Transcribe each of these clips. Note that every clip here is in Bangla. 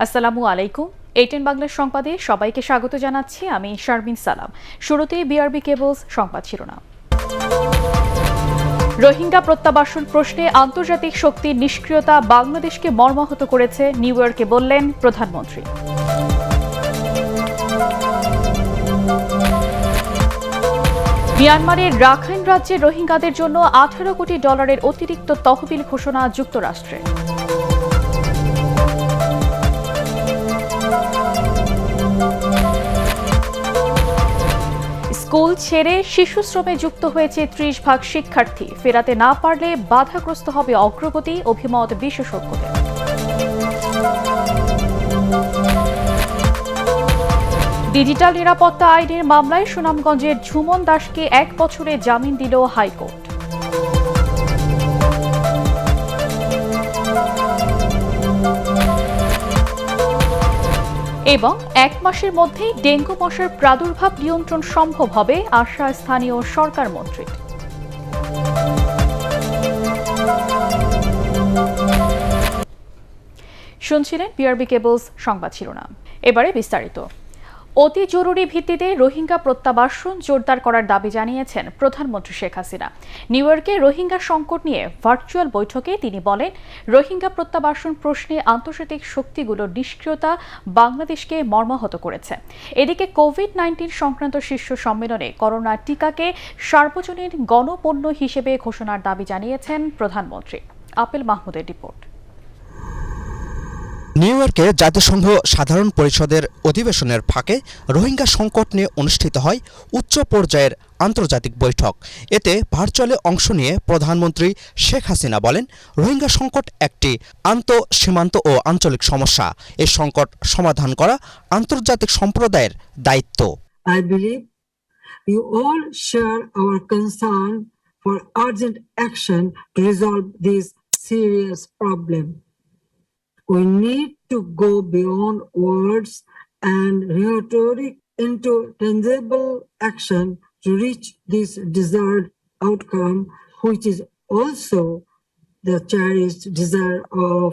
আসসালামু আলাইকুম। এইটেন বাংলার সংবাদে সবাইকে স্বাগত জানাচ্ছি আমি শারমিন সালাম। শুরুতেই বিআরবি কেবলস সংবাদ শিরোনাম। রোহিঙ্গা প্রত্যাবাসন প্রশ্নে আন্তর্জাতিক শক্তির নিষ্ক্রিয়তা বাংলাদেশকে মর্মাহত করেছে, নিউ ইয়র্কে বললেন প্রধানমন্ত্রী। মিয়ানমারের রাখাইন রাজ্যে রোহিঙ্গাদের জন্য $18 কোটি অতিরিক্ত তহবিল ঘোষণা যুক্তরাষ্ট্রে। স্কুল ছেড়ে শিশু শ্রমে যুক্ত হয়েছে 30% শিক্ষার্থী, ফেরাতে না পারলে বাধাগ্রস্ত হবে অগ্রগতি, অভিমত বিশেষজ্ঞদের। ডিজিটাল নিরাপত্তা আইনের মামলায় সুনামগঞ্জের ঝুমন দাসকে 1 বছরের জামিন দিল হাইকোর্ট। এবং 1 মাসের মধ্যেই ডেঙ্গু মশার প্রাদুর্ভাব নিয়ন্ত্রণ সম্ভব হবে, আশা স্থানীয় সরকার মন্ত্রীর। শুনছিলেন বিআরবি কেবলস সংবাদ শিরোনাম। এবারে বিস্তারিত। অতি জরুরি ভিত্তিতে রোহিঙ্গা প্রত্যাবাসন জোরদার করার দাবি জানিয়েছেন প্রধানমন্ত্রী শেখ হাসিনা। নিউ ইয়র্কে রোহিঙ্গা সংকট নিয়ে ভার্চুয়াল বৈঠকে তিনি বলেন, রোহিঙ্গা প্রত্যাবাসন প্রশ্নে আন্তর্জাতিক শক্তিগুলোর নিষ্ক্রিয়তা বাংলাদেশকে মর্মাহত করেছে। এদিকে কোভিড-19 সংক্রান্ত শীর্ষ সম্মেলনে করোনা টিকাকে সার্বজনীন গণপণ্য হিসেবে ঘোষণার দাবি জানিয়েছেন প্রধানমন্ত্রী। আপেল মাহমুদের রিপোর্ট। নিউ ইয়র্কে জাতিসংঘ সাধারণ পরিষদের অধিবেশনের ফাঁকে রোহিঙ্গা সংকট নিয়ে অনুষ্ঠিত হয় উচ্চ পর্যায়ের আন্তর্জাতিক বৈঠক। এতে ভার্চুয়ালে অংশ নিয়ে প্রধানমন্ত্রী শেখ হাসিনা বলেন, রোহিঙ্গা সংকট একটি আন্তঃসীমান্ত ও আঞ্চলিক সমস্যা। এই সংকট সমাধান করা আন্তর্জাতিক সম্প্রদায়ের দায়িত্ব। I believe you all share our concern for urgent action to resolve this serious problem. We need to go beyond words and rhetoric into tangible action to reach this desired outcome, which is also the cherished desire of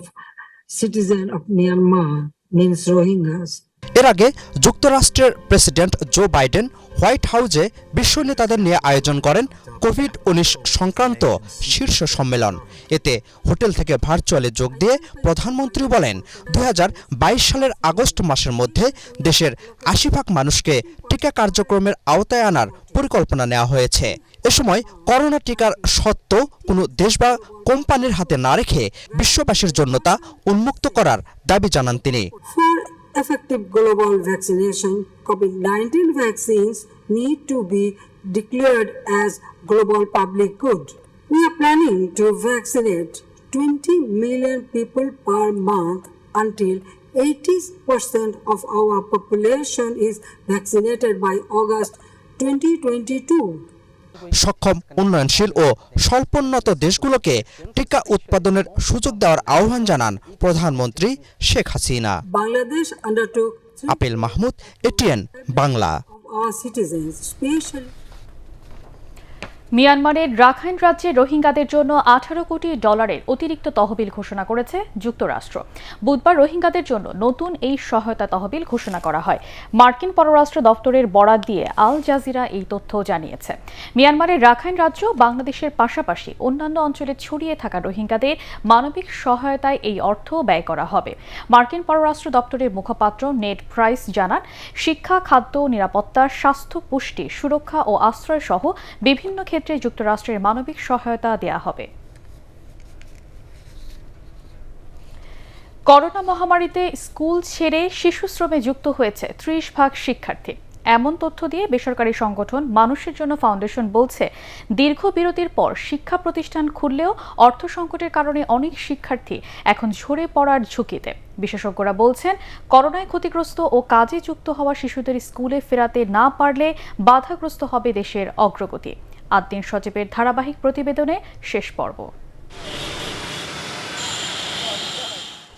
citizens of Myanmar, means Rohingyas. এর আগে যুক্তরাষ্ট্রের প্রেসিডেন্ট জো বাইডেন হোয়াইট হাউসে বিশ্ব নেতাদের নিয়ে আয়োজন করেন কোভিড-19 সংক্রান্ত শীর্ষ সম্মেলন। এতে হোটেল থেকে ভার্চুয়ালি যোগ দিয়ে প্রধানমন্ত্রী বলেন, 2022 সালের আগস্ট মাসের মধ্যে দেশের 80% মানুষকে টিকা কার্যক্রমের আওতায় আনার পরিকল্পনা নেওয়া হয়েছে। এ সময় করোনা টিকার সত্ত্ব কোনো দেশ বা কোম্পানির হাতে না রেখে বিশ্ববাসীর জন্য তা উন্মুক্ত করার দাবি জানান তিনি। Effective global vaccination, COVID-19 vaccines need to be declared as global public good. We are planning to vaccinate 20 million people per month until 80% of our population is vaccinated by August 2022. সক্ষম উন্নয়নশীল ও স্বল্পোন্নত দেশগুলোকে টিকা উৎপাদনের সুযোগ দেওয়ার আহ্বান জানান প্রধানমন্ত্রী Sheikh Hasina. Bangladesh undertook apple Mahmud, ATN Bangla. মিয়ানমারের রাখাইন রাজ্যে রোহিঙ্গাদের জন্য $18 কোটি অতিরিক্ত তহবিল ঘোষণা করেছে যুক্তরাষ্ট্র। বুধবার রোহিঙ্গাদের জন্য নতুন এই সহায়তা তহবিল ঘোষণা করা হয়। মার্কিন পররাষ্ট্র দপ্তরের বরাত দিয়ে আল জাজিরা এই তথ্য জানিয়েছে। মিয়ানমারের রাখাইন রাজ্য বাংলাদেশের পাশাপাশি অন্যান্য অঞ্চলে ছড়িয়ে থাকা রোহিঙ্গাদের মানবিক সহায়তায় এই অর্থ ব্যয় করা হবে। মার্কিন পররাষ্ট্র দপ্তরের মুখপাত্র নেড প্রাইস জানান, শিক্ষা, খাদ্য, নিরাপত্তা, স্বাস্থ্য, পুষ্টি, সুরক্ষা ও আশ্রয় সহ বিভিন্ন ক্ষেত্রে যুক্তরাষ্ট্রের মানবিক সহায়তা দেয়া হবে। করোনা মহামারীতে স্কুল ছেড়ে শিশু শ্রমে যুক্ত হয়েছে 30% শিক্ষার্থী। এমন তথ্য দিয়ে বেসরকারি সংগঠন মানুষের জন্য ফাউন্ডেশন বলছে, দীর্ঘ বিরতির পর শিক্ষা প্রতিষ্ঠান খুললেও অর্থ সংকটের কারণে অনেক শিক্ষার্থী এখন ঝরে পড়ার ঝুঁকিতে। বিশেষজ্ঞরা বলছেন, করোনায় ক্ষতিগ্রস্ত ও কাজে যুক্ত হওয়া শিশুদের স্কুলে ফেরাতে না পারলে বাধাগ্রস্ত হবে দেশের অগ্রগতি। আদ্দিন সজীবের ধারাবাহিক প্রতিবেদনে শেষ পর্ব।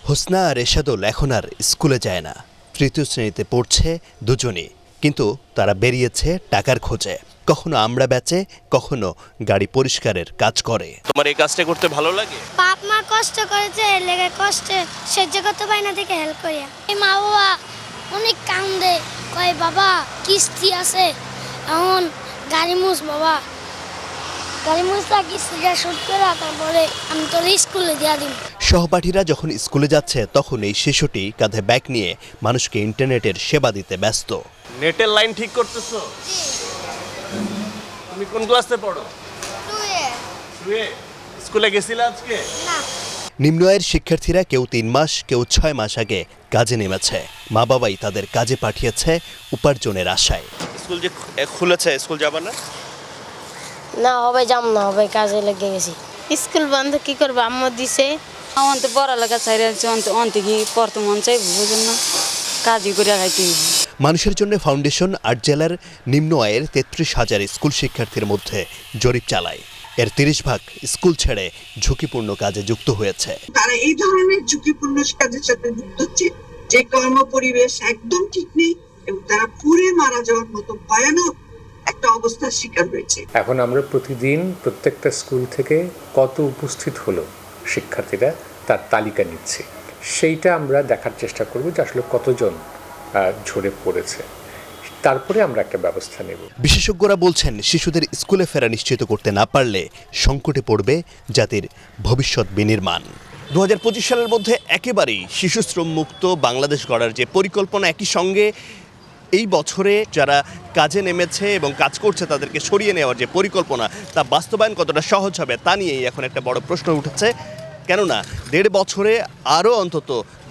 হোসনা আর এরশাদুল এখন আর স্কুলে যায় না। তৃতীয় শ্রেণীতে পড়ছে দুজনই, কিন্তু তারা বেরিয়েছে টাকার খোঁজে। কখনো আমরা বেচে, কখনো গাড়ি পরিষ্কারের কাজ করে। তোমার এই কাজটা করতে ভালো লাগে? বাপ মা কষ্ট করেছে, এর লেগে কষ্টে সহ্য করতে পারি না দেখে হেল্প করি। এই মা বাবা অনেক কান্দে, কয় বাবা কিস্তি আছে, এখন গাড়ি মুছ বাবা, গাড়ি মুছটা কিস্তিটা শোধ করে তারপরে আমি তোর স্কুলে দিয়া দিব। সহপাঠীরা যখন স্কুলে যাচ্ছে তখন এই শিশুটি কাঁধে ব্যাগ নিয়ে মানুষকে ইন্টারনেটের সেবা দিতে ব্যস্ত। নেটের লাইন ঠিক করতেছো? তুমি কোন ক্লাসে পড়ো? স্কুলে গেছিলে আজকে? না। নিম্ন আয়ের শিক্ষার্থীরা কেউ 3 মাস, কেউ 6 মাস আগে কাজে নেমেছে। মা বাবাই তাদের কাজে পাঠিয়েছে উপার্জনের আশায়। স্কুল যে খুলেছে, স্কুল যাবে না? না হবে, যাম না হবে, কাজে লেগে গেছি। স্কুল বন্ধ কি করবো, আম্মা দিছে অন্ত পড়ালেখা চাইছে, অন্ত কি পড়তে মন চাই, বুঝুন না, কাজই করে খাইতে। মানুষের জন্য ফাউন্ডেশন 8 জেলার নিম্ন আয়ের 33,000 স্কুল শিক্ষার্থীর মধ্যে জরিপ চালায়। এর 30% স্কুল ছেড়ে ঝুঁকিপূর্ণ কাজে যুক্ত হয়েছে। তারা এই ধরনের ঝুঁকিপূর্ণ কাজের সাথে যুক্ত হচ্ছে, যে কর্ম পরিবেশ একদম ঠিক নেই এবং তারা পুড়ে মারা যাওয়ার মতো ভয়ানক একটা অবস্থার শিকার হয়েছে। এখন আমরা প্রতিদিন প্রত্যেকটা স্কুল থেকে কত উপস্থিত হলো শিক্ষার্থীরা তার তালিকা নিচ্ছি, সেইটা আমরা দেখার চেষ্টা করব যে আসলে কতজন ঝরে পড়েছে, তারপরে আমরা একটা ব্যবস্থা নেব। বিশেষজ্ঞরা বলছেন শিশুদের স্কুলে ফেরা নিশ্চিত করতে না পারলে সংকটে পড়বে জাতির ভবিষ্যৎ বিনির্মাণ। 2025 সালের মধ্যে একেবারেই শিশু শ্রম মুক্ত বাংলাদেশ গড়ার যে পরিকল্পনা, একই সঙ্গে এই বছরে যারা কাজে নেমেছে এবং কাজ করছে তাদেরকে সরিয়ে নেওয়ার যে পরিকল্পনা, তা বাস্তবায়ন কতটা সহজ হবে তা নিয়েই এখন একটা বড় প্রশ্ন উঠেছে। কেননা 1.5 বছরে আরও অন্তত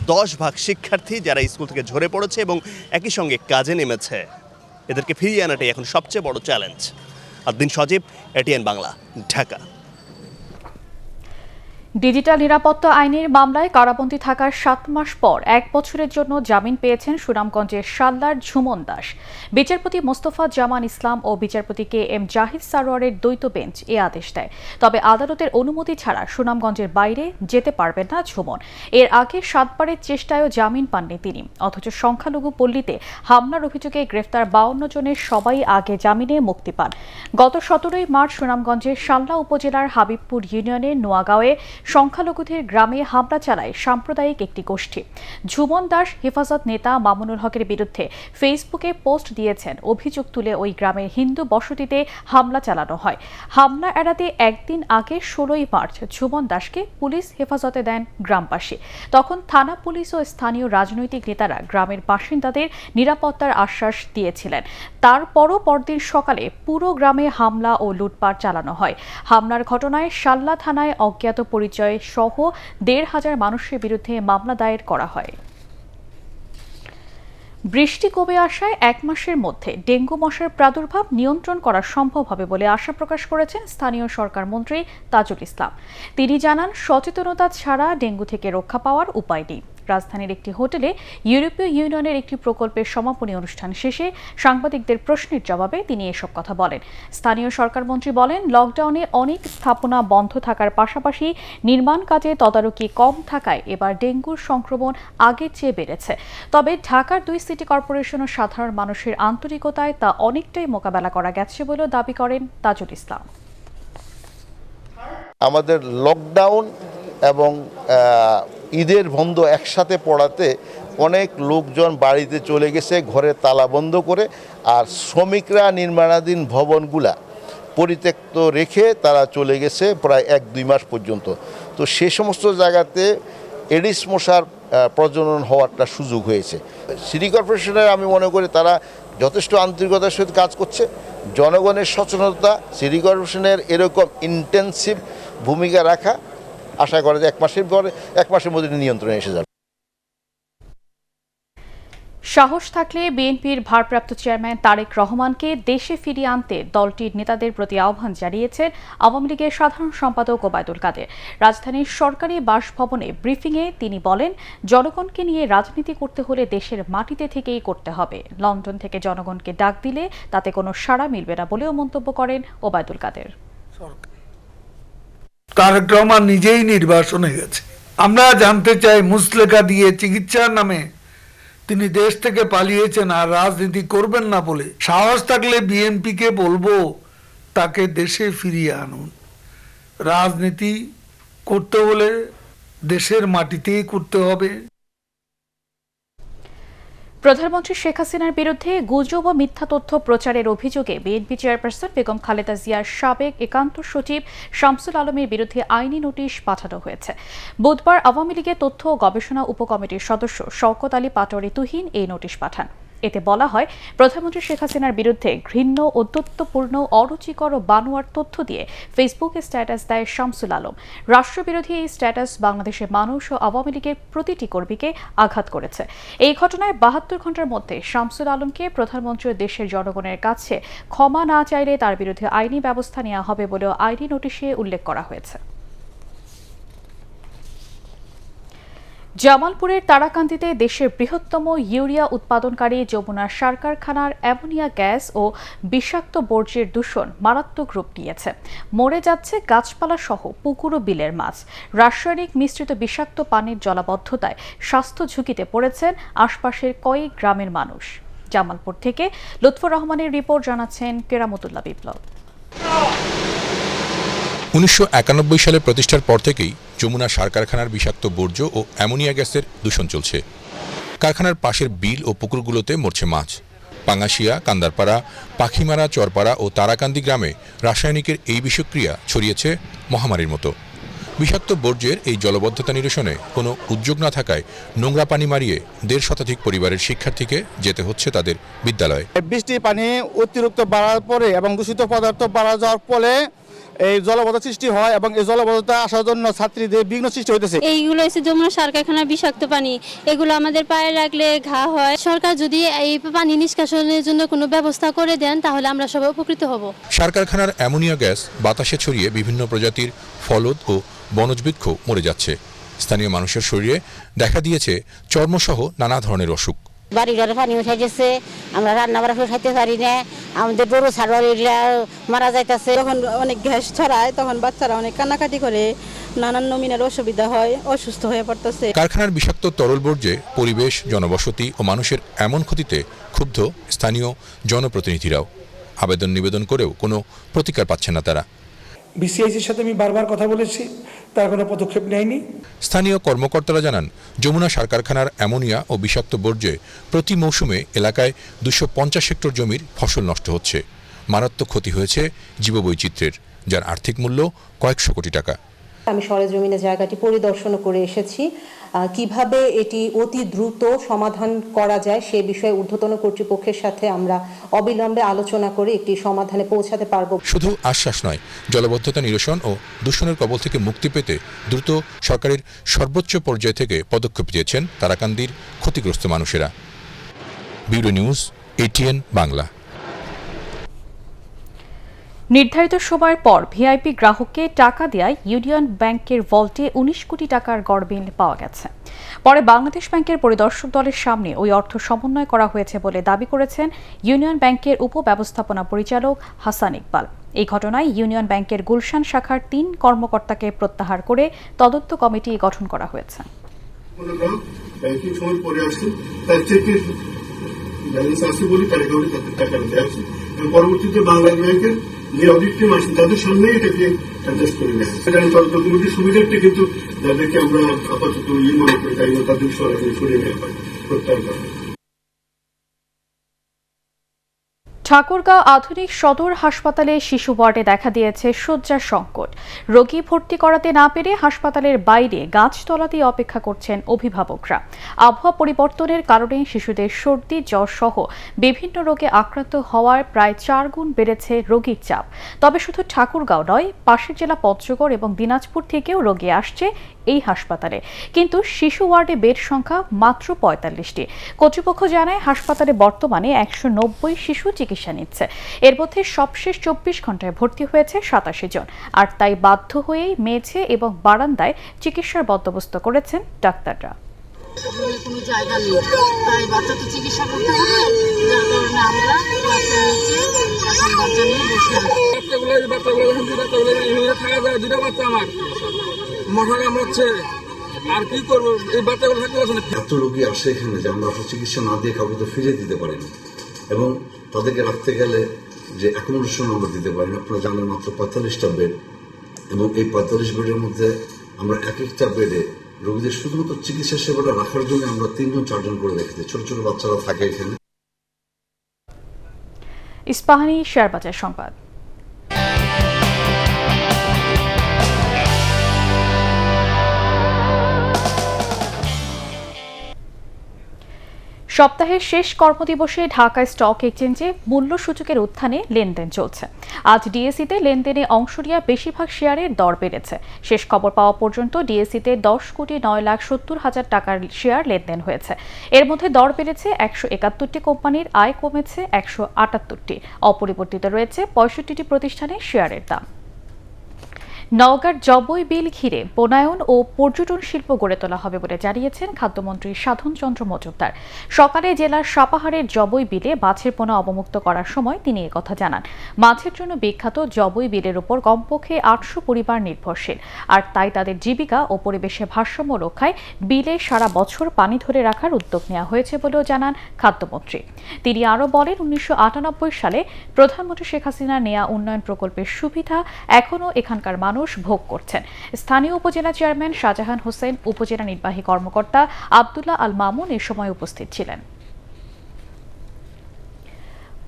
10% শিক্ষার্থী যারা স্কুল থেকে ঝরে পড়েছে এবং একই সঙ্গে কাজে নেমেছে, এদেরকে ফিরিয়ে আনাটাই এখন সবচেয়ে বড় চ্যালেঞ্জ। আদ্দিন সজীব, এটিএন বাংলা, ঢাকা। ডিজিটাল নিরাপত্তা আইনের মামলায় কারাবন্দী থাকার 7 মাস পর 1 বছরের জন্য জামিন পেয়েছেন সুনামগঞ্জের শাল্লার ঝুমন দাস। বিচারপতি মোস্তফা জামান ইসলাম ও বিচারপতি কে এম জাহিদ সারোয়ারের দ্বৈত বেঞ্চ এ আদেশ দেয়। তবে আদালতের অনুমতি ছাড়া সুনামগঞ্জের বাইরে যেতে পারবেন না ঝুমন। এর আগে 7 বারের চেষ্টায়ও জামিন পাননি তিনি। অথচ সংখ্যালঘু পল্লীতে হামলার অভিযোগে গ্রেফতার 52 জনের সবাই আগে জামিনে মুক্তি পান। গত 17 মার্চ সুনামগঞ্জের শাল্লা উপজেলার হাবিবপুর ইউনিয়নের নোয়াগাঁওয়ে সংখ্যালঘুদের গ্রামে হামলা চালায় সাম্প্রদায়িক একটি গোষ্ঠী। ঝুমন দাস হেফাজত নেতা মামুনুল হকের বিরুদ্ধে ফেসবুকে পোস্ট দিয়েছেন। অভিযোগ তুলে ওই গ্রামের হিন্দু বসতিতে হামলা চালানো হয়। হামলা এড়াতে একদিন আগে 16 মার্চ ঝুমন দাসকে পুলিশ হেফাজতে দেন গ্রামবাসী। তখন থানা পুলিশ ও স্থানীয় রাজনৈতিক নেতারা গ্রামের বাসিন্দাদের নিরাপত্তার আশ্বাস দিয়েছিলেন। তারপরও পরদিন সকালে পুরো গ্রামে হামলা ও লুটপাট চালানো হয়। হামলার ঘটনায় শাল্লা থানায় অজ্ঞাত পরিচয় সহ 1,500 মানুষের বিরুদ্ধে মামলা দায়ের করা হয়। বৃষ্টি কমে আসায় 1 মাসের মধ্যে ডেঙ্গু মশার প্রাদুর্ভাব নিয়ন্ত্রণ করা সম্ভব হবে বলে আশা প্রকাশ করেছেন স্থানীয় সরকার মন্ত্রী তাজুল ইসলাম। তিনি জানান, সচেতনতা ছাড়া ডেঙ্গু থেকে রক্ষা পাওয়ার উপায় নেই। রাজধানীর একটি হোটেলে ইউরোপীয় ইউনিয়নের একটি প্রকল্পের সমাপনী অনুষ্ঠান শেষে সাংবাদিকদের প্রশ্নের জবাবে তিনি এসব কথা বলেন। স্থানীয় সরকার মন্ত্রী বলেন, লকডাউনে অনেক স্থাপনা বন্ধ থাকার পাশাপাশি নির্মাণ কাজে তদারকি কম থাকায় এবার ডেঙ্গুর সংক্রমণ আগের চেয়ে বেড়েছে। তবে ঢাকার 2 সিটি কর্পোরেশন ও সাধারণ মানুষের আন্তরিকতায় তা অনেকটাই মোকাবেলা করা গেছে বলেও দাবি করেন তাজুল ইসলাম। আমাদের লকডাউন এবং ঈদের বন্ধ একসাথে পড়াতে অনেক লোকজন বাড়িতে চলে গেছে ঘরে তালা বন্ধ করে, আর শ্রমিকরা নির্মাণাধীন ভবনগুলা পরিত্যক্ত রেখে তারা চলে গেছে প্রায় 1-2 মাস পর্যন্ত। তো সে সমস্ত জায়গাতে এডিস মশার প্রজনন হওয়ারটা সুযোগ হয়েছে। সিটি কর্পোরেশনের আমি মনে করি তারা যথেষ্ট আন্তরিকতার সাথে কাজ করছে। জনগণের সচেতনতা, সিটি কর্পোরেশনের এরকম ইন্টেনসিভ ভূমিকা রাখা, আশা করা যায় 1 মাসের মধ্যে নিয়ন্ত্রণে এসে যাবে। সাহস থাকলে বিএনপির ভারপ্রাপ্ত চেয়ারম্যান তারেক রহমানকে দেশে ফিরিয়ে আনতে দলটির নেতাদের প্রতি আহ্বান জানিয়েছেন আওয়ামী লীগের সাধারণ সম্পাদক ওবায়দুল কাদের। রাজধানীর সরকারি বাসভবনে ব্রিফিংয়ে তিনি বলেন, জনগণকে নিয়ে রাজনীতি করতে হলে দেশের মাটিতে থেকেই করতে হবে। লন্ডন থেকে জনগণকে ডাক দিলে তাতে কোনো সাড়া মিলবে না বলেও মন্তব্য করেন ওবায়দুল কাদের। তারেক রহমান নিজেই নির্বাসনে গেছে। আমরা জানতে চাই, মুসলেখা দিয়ে চিকিৎসার নামে তিনি দেশ থেকে পালিয়েছেন আর রাজনীতি করবেন না বলে। সাহস থাকলে বিএনপিকে বলবো তাকে দেশে ফিরিয়ে আনুন। রাজনীতি করতে হলে দেশের মাটিতেই করতে হবে। প্রধানমন্ত্রী শেখ হাসিনার বিরুদ্ধে গুজব ও মিথ্যা তথ্য প্রচারের অভিযোগে বিএনপি চেয়ারপারসন বেগম খালেদা জিয়ার সাবেক একান্ত সচিব শামসুল আলমের বিরুদ্ধে আইনি নোটিশ পাঠানো হয়েছে। বুধবার আওয়ামী লীগের তথ্য ও গবেষণা উপকমিটির সদস্য শওকত আলী পাটোয়ারি তুহিন এই নোটিশ পাঠান। এতে বলা হয়, প্রধানমন্ত্রী শেখ হাসিনার বিরুদ্ধে ঘৃণ্য, ঔদ্ধত্যপূর্ণ, অরুচিকর ও বানোয়ার তথ্য দিয়ে ফেসবুকে স্ট্যাটাস দেয় শামসুল আলম। রাষ্ট্রবিরোধী এই স্ট্যাটাস বাংলাদেশের মানুষ ও আওয়ামী লীগের প্রতিটি কর্মীকে আঘাত করেছে। এই ঘটনায় ৭২ ঘণ্টার মধ্যে শামসুল আলমকে প্রধানমন্ত্রী দেশের জনগণের কাছে ক্ষমা না চাইলে তার বিরুদ্ধে আইনি ব্যবস্থা নেওয়া হবে বলেও আইনি নোটিশে উল্লেখ করা হয়েছে। জামালপুরের তারাকান্দিতে দেশের বৃহত্তম ইউরিয়া উৎপাদনকারী যমুনা সার কারখানার অ্যামোনিয়া গ্যাস ও বিষাক্ত বর্জ্যের দূষণ মারাত্মক রূপ নিয়েছে। মরে যাচ্ছে গাছপালা সহ পুকুর ও বিলের মাছ। রাসায়নিক মিশ্রিত বিষাক্ত পানির জলাবদ্ধতায় স্বাস্থ্য ঝুঁকিতে পড়েছেন আশপাশের কয়েক গ্রামের মানুষ। জামালপুর থেকে লুৎফর রহমানের রিপোর্ট, জানাচ্ছেন কেরামতুল্লাহ বিপ্লব। ১৯৯১ সালে প্রতিষ্ঠার পর থেকেই যমুনা সার কারখানার বিষাক্ত বর্জ্য ও অ্যামোনিয়া গ্যাসের দূষণ চলছে। কারখানার পাশের বিল ও পুকুরগুলোতে মরছে মাছ। পাঙ্গাশিয়া, কান্দারপাড়া, পাখিমারা, চরপাড়া ও তারাকান্দি গ্রামে রাসায়নিকের এই বিষক্রিয়া ছড়িয়েছে মহামারীর মতো। বিষাক্ত বর্জ্যের এই জলবদ্ধতা নিরসনে কোনো উদ্যোগ না থাকায় নোংরা পানি মারিয়ে ১৫০ শতাধিক পরিবারের শিক্ষার্থীকে যেতে হচ্ছে তাদের বিদ্যালয়ে। বৃষ্টি পানি অতিরিক্ত বাড়ার পরে এবং দূষিত পদার্থ বাড়া যাওয়ার ফলে এই জলবদ্ধতা সৃষ্টি হয় এবং এই জলবদ্ধতা আসার জন্য ছাত্রীদের বিঘ্ন সৃষ্টি হইতেছে। এইগুলো হচ্ছে যমুনা সার কারখানার বিষাক্ত পানি, এগুলো আমাদের পায়ে রাখলে ঘা হয়। সরকার যদি এই পানি নিষ্কাশনের জন্য কোনো ব্যবস্থা করে দেন তাহলে আমরা সবাই উপকৃত হব। সার কারখানার অ্যামোনিয়া গ্যাস বাতাসে ছড়িয়ে বিভিন্ন প্রজাতির ফলদ ও বনজ বৃক্ষ মরে যাচ্ছে। স্থানীয় মানুষের শরীরে দেখা দিয়েছে চর্মসহ নানা ধরনের অসুখ। বাড়ি ঘরে পানি উঠে গেছে, আমরা রান্না বাড়া খাইতে পারি না, আমাদের গরু ছাগলরা মারা যাইতেছে। যখন অনেক গ্যাস ছড়ায় তখন বাচ্চারা অনেক কান্নাকাটি করে, নানান নমিনের অসুবিধা হয়, অসুস্থ হয়ে পড়তেছে। কারখানার বিষাক্ত তরল বর্জ্যে পরিবেশ, জনবসতি ও মানুষের এমন ক্ষতিতে ক্ষুব্ধ স্থানীয় জনপ্রতিনিধিরাও। আবেদন নিবেদন করেও কোনো প্রতিকার পাচ্ছে না তারা। বিসিআইসির সাথে আমি বারবার কথা বলেছি, তারা কোনো পদক্ষেপ নেয়নি। স্থানীয় কর্মকর্তারা জানান, যমুনা সার কারখানার অ্যামোনিয়া ও বিষাক্ত বর্জ্যে প্রতি মৌসুমে এলাকায় ২৫০ হেক্টর জমির ফসল নষ্ট হচ্ছে। মারাত্মক ক্ষতি হয়েছে জীববৈচিত্র্যের, যার আর্থিক মূল্য কয়েকশো কোটি টাকা। আমি সরেজমিনে জায়গাটি পরিদর্শন করে এসেছি। কিভাবে এটি অতি দ্রুত সমাধান করা যায় সে বিষয়ে ঊর্ধ্বতন কর্তৃপক্ষের সাথে আমরা অবিলম্বে আলোচনা করে একটি সমাধানে পৌঁছাতে পারব। শুধু আশ্বাস নয়, জলবদ্ধতা নিরসন ও দূষণের কবল থেকে মুক্তি পেতে দ্রুত সরকারের সর্বোচ্চ পর্যায় থেকে পদক্ষেপ চেয়েছেন তারাকান্দির ক্ষতিগ্রস্ত মানুষেরা। Bureau news, ATN Bangla. নির্ধারিত সময়ের পর ভিআইপি গ্রাহককে টাকা দেওয়ায় ইউনিয়ন ব্যাংকের ভল্টে ১৯ কোটি টাকার গড়বিল পাওয়া গেছে। পরে বাংলাদেশ ব্যাংকের পরিদর্শক দলের সামনে ওই অর্থ সমন্বয় করা হয়েছে বলে দাবি করেছেন ইউনিয়ন ব্যাংকের উপব্যবস্থাপনা পরিচালক হাসান ইকবাল। এই ঘটনায় ইউনিয়ন ব্যাংকের গুলশান শাখার ৩ কর্মকর্তাকে প্রত্যাহার করে তদন্ত কমিটি গঠন করা হয়েছে। পরবর্তীতে বাংলাদেশ ব্যাংকের যে অডিট টিম আছে তাদের সামনেই এটাকে অ্যাডজাস্ট করে নেয়। তদন্ত কমিটির সুবিধাটা কিন্তু যাদেরকে আমরা আপাতত মনে করি তাই তাদের সরাসরি সরিয়ে নেওয়া হয়, প্রত্যাহার করা হয়। ঠাকুরগাঁও আধুনিক সদর হাসপাতালে শিশু ওয়ার্ডে দেখা দিয়েছে শয্যার সংকট। রোগী ভর্তি করাতে না পেরে হাসপাতালের বাইরে গাছতলাতেই অপেক্ষা করছেন অভিভাবকরা। আবহাওয়া পরিবর্তনের কারণে শিশুদের সর্দি, জ্বর সহ বিভিন্ন রোগে আক্রান্ত হওয়ার প্রায় ৪ গুণ বেড়েছে রোগীর চাপ। তবে শুধু ঠাকুরগাঁও নয়, পাশের জেলা পঞ্চগড় এবং দিনাজপুর থেকেও রোগী আসছে এই হাসপাতালে। কিন্তু শিশু ওয়ার্ডে বেড সংখ্যা মাত্র ৪৫টি। কর্তৃপক্ষ জানায়, হাসপাতালে বর্তমানে ১৯০ শিশু চিকিৎসা নিচ্ছে। এর মধ্যে সবশেষ ২৪ ঘন্টায় ভর্তি হয়েছে ৮৭ জন। আর তাই বাধ্য হয়েই মেঝে এবং বারান্দায় চিকিৎসার বন্দোবস্ত করেছেন ডাক্তাররা। আর কি করবো, এই বাচ্চাগুলো থাকতে পারছে না। এত রোগী আসে এখানে যে আমরা চিকিৎসা না দিয়ে কাউকে তো ফিরে দিতে পারি না, এবং তাদেরকে রাখতে গেলে যে অ্যাকোমোডেশন আমরা দিতে পারি না। আপনারা জানেন মাত্র 45টা বেড, এবং এই 45 বেডের মধ্যে আমরা এক একটা বেডে রোগীদের শুধুমাত্র চিকিৎসা সেবাটা রাখার জন্য আমরা 3-4 করে রেখেছি। ছোট ছোট বাচ্চারা থাকে এখানে। ইস্পাহানি শেয়ার বাজার সংবাদ। সপ্তাহের শেষ কর্মদিবসে ঢাকা স্টক এক্সচেঞ্জে মূল্য সূচকের উত্থানে লেনদেন চলছে। আজ ডিএসইতে লেনদেনে অংশ নেওয়া বেশিরভাগ শেয়ারের দর বেড়েছে। শেষ খবর পাওয়া পর্যন্ত ডিএসইতে 10,09,70,000 টাকার শেয়ার লেনদেন হয়েছে। এর মধ্যে দর বেড়েছে 171টি কোম্পানির, আয় কমেছে 178টি। অপরিবর্তিত রয়েছে 65টি প্রতিষ্ঠানের শেয়ারের দাম। নওগাঁর জবই বিল ঘিরে বনায়ন ও পর্যটন শিল্প গড়ে তোলা হবে বলে জানিয়েছেন খাদ্যমন্ত্রী সাধন চন্দ্র মজুমদার। সকালে জেলার সাপাহারের জবই বিলে মাছের পোনা অবমুক্ত করার সময় তিনি একথা জানান। মাছের জন্য বিখ্যাত জবই বিলের উপর কমপক্ষে 800 পরিবার নির্ভরশীল, আর তাই তাদের জীবিকা ও পরিবেশে ভারসাম্য রক্ষায় বিলে সারা বছর পানি ধরে রাখার উদ্যোগ নেওয়া হয়েছে বলেও জানান খাদ্যমন্ত্রী। তিনি আরও বলেন, 1998 সালে প্রধানমন্ত্রী শেখ হাসিনা নেয়া উন্নয়ন প্রকল্পের সুবিধা এখনও এখানকার মানুষ ভোগ করছেন। স্থানীয় উপজেলা চেয়ারম্যান শাহজাহান হোসেন, উপজেলা নির্বাহী কর্মকর্তা আব্দুল্লাহ আল মামুন এ সময় উপস্থিত ছিলেন।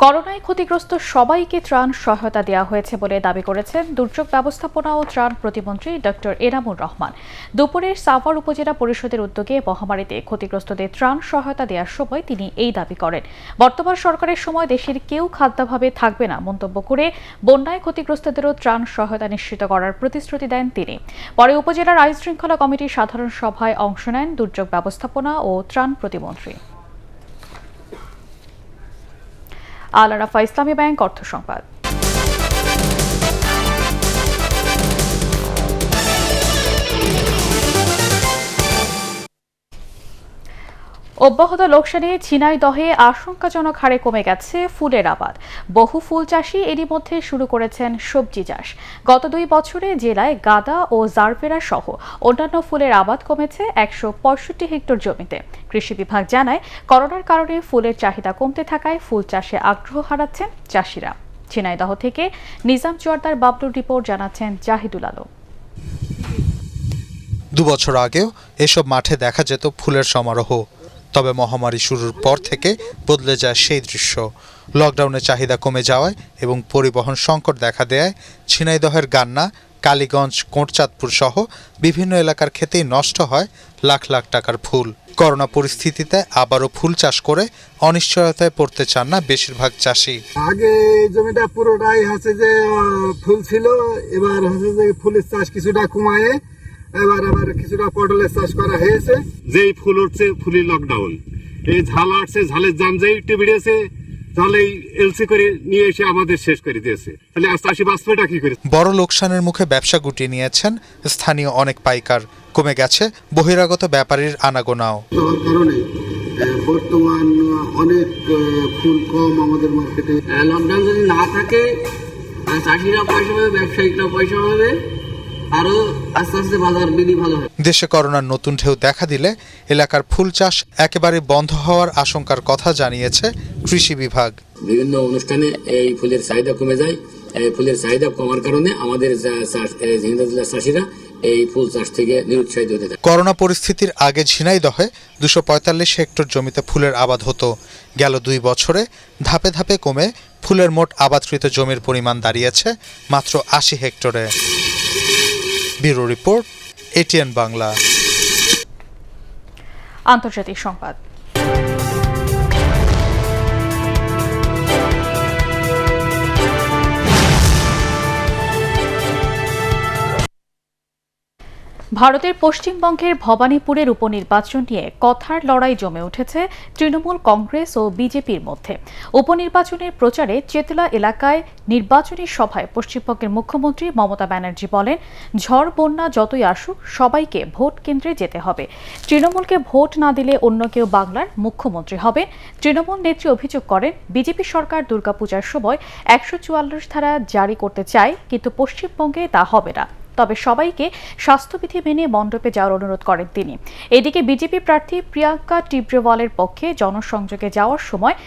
করোনায় ক্ষতিগ্রস্ত সবাইকে ত্রাণ সহায়তা দেওয়া হয়েছে বলে দাবি করেছেন দুর্যোগ ব্যবস্থাপনা ও ত্রাণ প্রতিমন্ত্রী ডক্টর এনামুর রহমান। দুপুরে সাভার উপজেলা পরিষদের উদ্যোগে মহামারীতে ক্ষতিগ্রস্তদের ত্রাণ সহায়তা দেওয়ার সময় তিনি এই দাবি করেন। বর্তমান সরকারের সময় দেশের কেউ খাদ্যাভাবে থাকবে না মন্তব্য করে বন্যায় ক্ষতিগ্রস্তদেরও ত্রাণ সহায়তা নিশ্চিত করার প্রতিশ্রুতি দেন তিনি। পরে উপজেলার আইন শৃঙ্খলা কমিটির সাধারণ সভায় অংশ নেন দুর্যোগ ব্যবস্থাপনা ও ত্রাণ প্রতিমন্ত্রী। আল আরাফা ইসলামী ব্যাংক অর্থ সংবাদ। অব্যাহত লোকসানে ঝিনাইদহে আশঙ্কাজনক হারে কমে গেছে ফুলের আবাদ। বহু ফুল চাষি এরই মধ্যে শুরু করেছেন সবজি চাষ। গত 2 বছরে জেলায় গাঁদা ও জারবেরা সহ অন্যান্য ফুলের আবাদ কমেছে 165 হেক্টর জমিতে। কৃষি বিভাগ জানায়, করোনার কারণে ফুলের চাহিদা কমতে থাকায় ফুল চাষে আগ্রহ হারাচ্ছেন চাষিরা। ঝিনাইদহ থেকে নিজাম জোয়ারদার বাবলুর রিপোর্ট, জানাচ্ছেন জাহিদুল আলম। 2 বছর আগেও এসব মাঠে দেখা যেত ফুলের সমারোহ। তবে মহামারী শুরুর পর থেকে বদলে যায় সেই দৃশ্য। লকডাউনের চাহিদা কমে যাওয়ায় এবং পরিবহন সংকট দেখা দেয় ঝিনাইদহের গান্না, কালীগঞ্জ, কোটচাঁদপুর সহ বিভিন্ন এলাকার ক্ষেতেই নষ্ট হয় লাখ লাখ টাকার ফুল। করোনা পরিস্থিতিতে আবারও ফুল চাষ করে অনিশ্চয়তায় পড়তে চান না বেশিরভাগ চাষি। আগে জমিটা পুরোটাই হচ্ছে যে ফুল ছিল, এবার হচ্ছে যে ফুলের চাষ কিছুটা কমায় এবার আবার কিছুটা পটলের চাষ করা হয়েছে। যেই ফুল উঠছে ফুলের লকডাউন, এই ঝাল আসছে, ঝালের জাম যেই একটু বেড়েছে, তাহলেই এলসি করে নিয়ে এসে আমাদের শেষ করে দিয়েছে। তাহলে চাষি বাঁচবেটা কি করে? বড় লোকসানের মুখে ব্যবসা গুটিয়ে নিয়েছেন স্থানীয় অনেক পাইকার। কমে গেছে বহিরাগত ব্যাপারীর আনাগোনাও। কারণে বর্তমান অনেক ফুল কম আমাদের মার্কেটে। লকডাউন যদি না থাকে চাষিরা পয়সা পাবে, ব্যবসায়িকরা পয়সা পাবে, আরো আস্তে আস্তে বাজার বিধি ভালো হবে। দেশে করোনার নতুন ঢেউ দেখা দিলে এলাকার ফুল চাষ একেবারে বন্ধ হওয়ার আশঙ্কার কথা জানিয়েছে কৃষি বিভাগ। বিভিন্ন অনুষ্ঠানে এই ফুলের চাহিদা কমে যায়। ফুলের চাহিদা কমার কারণে আমাদের ঝিনাইদহ জেলার চাষিরা এই ফুল চাষ থেকে নিরুৎসাহিত হতে থাকে। করোনা পরিস্থিতির আগে ঝিনাইদহে 245 হেক্টর জমিতে ফুলের আবাদ হতো। গেল 2 বছরে ধাপে ধাপে কমে ফুলের মোট আবাদকৃত জমির পরিমাণ দাঁড়িয়েছে মাত্র 80 হেক্টরে। Bureau report, ATN Bangla. আন্তর্জাতিক সংবাদ। ভারতের পশ্চিমবঙ্গের ভবানীপুরের উপনির্বাচন নিয়ে কথার লড়াই জমে উঠেছে তৃণমূল, কংগ্রেস ও বিজেপির মধ্যে। উপনির্বাচনের প্রচারে চেতলা এলাকায় নির্বাচনী সভায় পশ্চিমবঙ্গের মুখ্যমন্ত্রী মমতা ব্যানার্জি বলেন, ঝড় বন্যা যতই আসুক সবাইকে ভোট কেন্দ্রে যেতে হবে। তৃণমূলকে ভোট না দিলে অন্য কেউ বাংলার মুখ্যমন্ত্রী হবে। তৃণমূল নেত্রী অভিযোগ করেন, বিজেপি সরকার দুর্গাপূজার সময় 144 ধারা জারি করতে চায়, কিন্তু পশ্চিমবঙ্গে তা হবে না। তবে সবাইকে স্বাস্থ্যবিধি মেনে মণ্ডপে যাওয়ার অনুরোধ করেন তিনি। এদিকে বিজেপি প্রার্থী প্রিয়াঙ্কা টিব্রেওয়ালের পক্ষে জনসংযোগে যাওয়ার সময়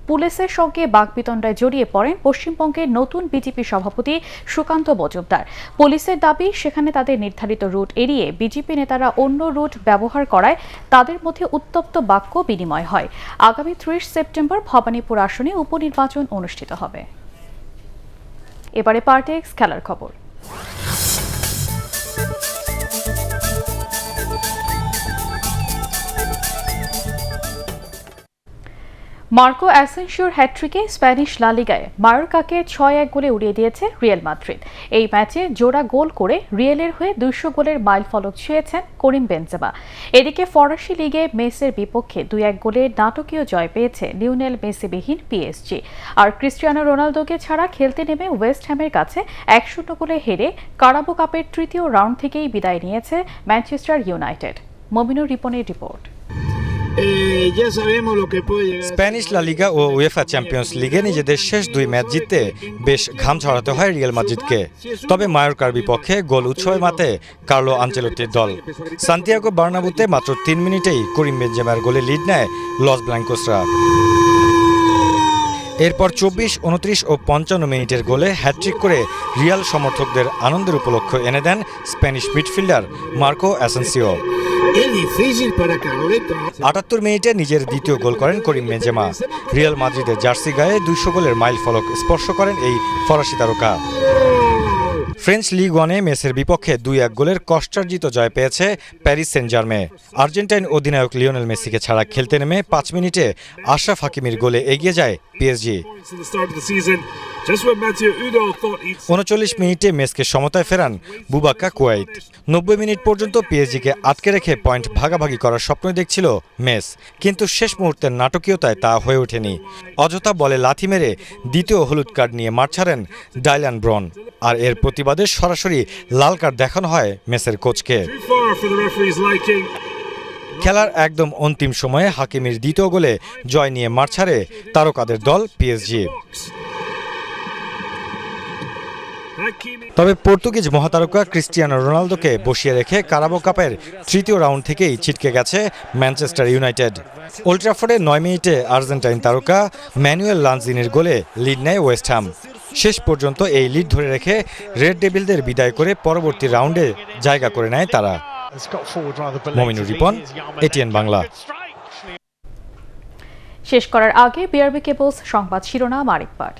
পুলিশের সঙ্গে বাকবিতণ্ডায় জড়িয়ে পড়েন পশ্চিমবঙ্গের নতুন বিজেপি সভাপতি সুকান্ত মজুমদার। পুলিশের দাবি, সেখানে তাদের নির্ধারিত রুট এড়িয়ে বিজেপি নেতারা অন্য রুট ব্যবহার করায় তাদের মধ্যে উত্তপ্ত বাক্য বিনিময় হয়। আগামী 30 সেপ্টেম্বর ভবানীপুর আসনে উপনির্বাচন অনুষ্ঠিত হবে। এবারে পার্টেক্স খেলার খবর। মার্কো অ্যাসেনসিওর হ্যাট্রিকে স্প্যানিশ লা লিগায় মায়োরকাকে 6-1 গোলে উড়িয়ে দিয়েছে রিয়াল মাদ্রিদ। এই ম্যাচে জোড়া গোল করে রিয়ালের হয়ে 200 গোলের মাইলফলক ছুঁয়েছেন করিম বেনজেমা। এদিকে ফরাসি লিগে মেসির বিপক্ষে 2-1 গোলে নাটকীয় জয় পেয়েছে লিওনেল মেসিবিহীন পিএসজি। আর ক্রিস্টিয়ানো রোনালদোকে ছাড়া খেলতে নেমে ওয়েস্ট হ্যামের কাছে 1-0 গোলে হেরে কারাবো কাপের তৃতীয় রাউন্ড থেকেই বিদায় নিয়েছে ম্যানচেস্টার ইউনাইটেড। মমিনুর রিপনের রিপোর্ট। স্প্যানিশ লা লিগা ও উয়েফা চ্যাম্পিয়ন্স লিগে নিজেদের শেষ 2 ম্যাচ জিততে বেশ ঘাম ঝরাতে হয় রিয়াল মাদ্রিদকে। তবে মায়োরকার বিপক্ষে গোল উৎসবে মাতে কার্লো আনচেলোত্তির দল। সান্তিয়াগো বার্নাবুতে মাত্র 3 মিনিটেই করিম বেনজেমার গোলে লিড নেয় লস ব্ল্যাঙ্কোসরা। এরপর 24, 29 ও 55 মিনিটের গোলে হ্যাট্রিক করে রিয়াল সমর্থকদের আনন্দের উপলক্ষ এনে দেন স্প্যানিশ মিডফিল্ডার মার্কো অ্যাসেনসিও। 78 মিনিটে নিজের দ্বিতীয় গোল করেন করিম বেনজেমা। রিয়াল মাদ্রিদের জার্সি গায়ে 200 গোলের মাইল ফলক স্পর্শ করেন এই ফরাসি তারকা। ফ্রেঞ্চ লিগ ওয়ানে মেসির বিপক্ষে 2-1 গোলের কষ্টার্জিত জয় পেয়েছে প্যারিস সেন্ট জার্মে। আর্জেন্টাইন অধিনায়ক লিওনেল মেসিকে ছাড়া খেলতে নেমে 5 মিনিটে আশরাফ হাকিমির গোলে এগিয়ে যায় পিএসজি। 39 মিনিটে মেসকে সমতায় ফেরান বুবাকা কুয়াইত। 90 মিনিট পর্যন্ত পিএসজিকে আটকে রেখে পয়েন্ট ভাগাভাগি করার স্বপ্ন দেখছিল মেস, কিন্তু শেষ মুহূর্তের নাটকীয়তায় তা হয়ে ওঠেনি। অযথা বলে লাথি মেরে দ্বিতীয় হলুদ কার্ড নিয়ে মাঠ ছাড়েন ডাইলান ব্রন। আর এর প্রতিবাদে সরাসরি লাল কার্ড দেখানো হয় মেসের কোচকে। খেলার একদম অন্তিম সময়ে হাকিমির দ্বিতীয় গোলে জয় নিয়ে মাঠ ছাড়ে তারকাদের দল পিএসজি। তবে পর্তুগিজ মহাতারকা ক্রিস্টিয়ানো রোনালদোকে বসিয়ে রেখে কারাবো কাপের তৃতীয় রাউন্ড থেকেই ছিটকে গেছে ম্যানচেস্টার ইউনাইটেড। ওল্ড ট্রাফোর্ডে 9 মিনিটে আর্জেন্টাইন তারকা ম্যানুয়েল লানজিনির গোলে লিড নেয় ওয়েস্ট হ্যাম। শেষ পর্যন্ত এই লিড ধরে রেখে রেড ডেভিলদের বিদায় করে পরবর্তী রাউন্ডে জায়গা করে নেয় তারা। মমিনুর রিপন, এটিএন বাংলা। শেষ করার আগে বিআরবি কেবলস সংবাদ শিরোনাম আরেকবার।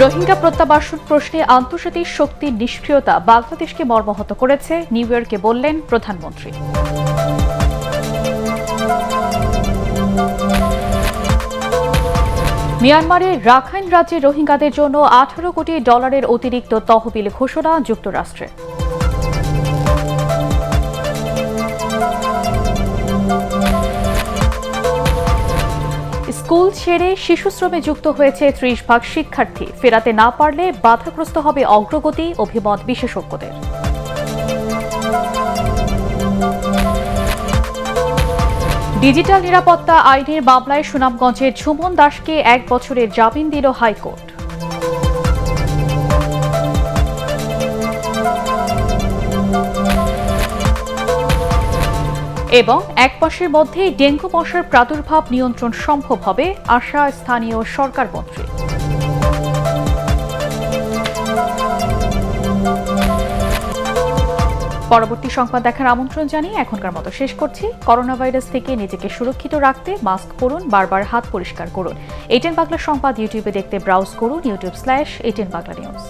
রোহিঙ্গা প্রত্যাবাসন প্রশ্নে আন্তর্জাতিক শক্তির নিষ্ক্রিয়তা বাংলাদেশকে মর্মাহত করেছে, নিউ ইয়র্কে বললেন প্রধানমন্ত্রী। মিয়ানমারের রাখাইন রাজ্যে রোহিঙ্গাদের জন্য $18 কোটি অতিরিক্ত তহবিল ঘোষণা যুক্তরাষ্ট্রের। স্কুল ছেড়ে শিশুশ্রমে যুক্ত হয়েছে 30% শিক্ষার্থী, ফেরাতে না পারলে বাধাগ্রস্ত হবে অগ্রগতি, অভিমত বিশেষজ্ঞদের। ডিজিটাল নিরাপত্তা আইনের মামলায় সুনামগঞ্জের ঝুমন দাসকে 1 বছরের জামিন দিল হাইকোর্ট। এবং 1 মাসের মধ্যেই ডেঙ্গু মশার প্রাদুর্ভাব নিয়ন্ত্রণ সম্ভব হবে, আশা স্থানীয় সরকার মন্ত্রী। পরবর্তী সংবাদ দেখার আমন্ত্রণ জানিয়ে এখনকার মতো শেষ করছি। করোনা ভাইরাস থেকে নিজেকে সুরক্ষিত রাখতে মাস্ক পরুন, বারবার হাত পরিষ্কার করুন। এটিএন বাংলা সংবাদ ইউটিউবে দেখতে ব্রাউজ করুন youtube/ATN Bangla News।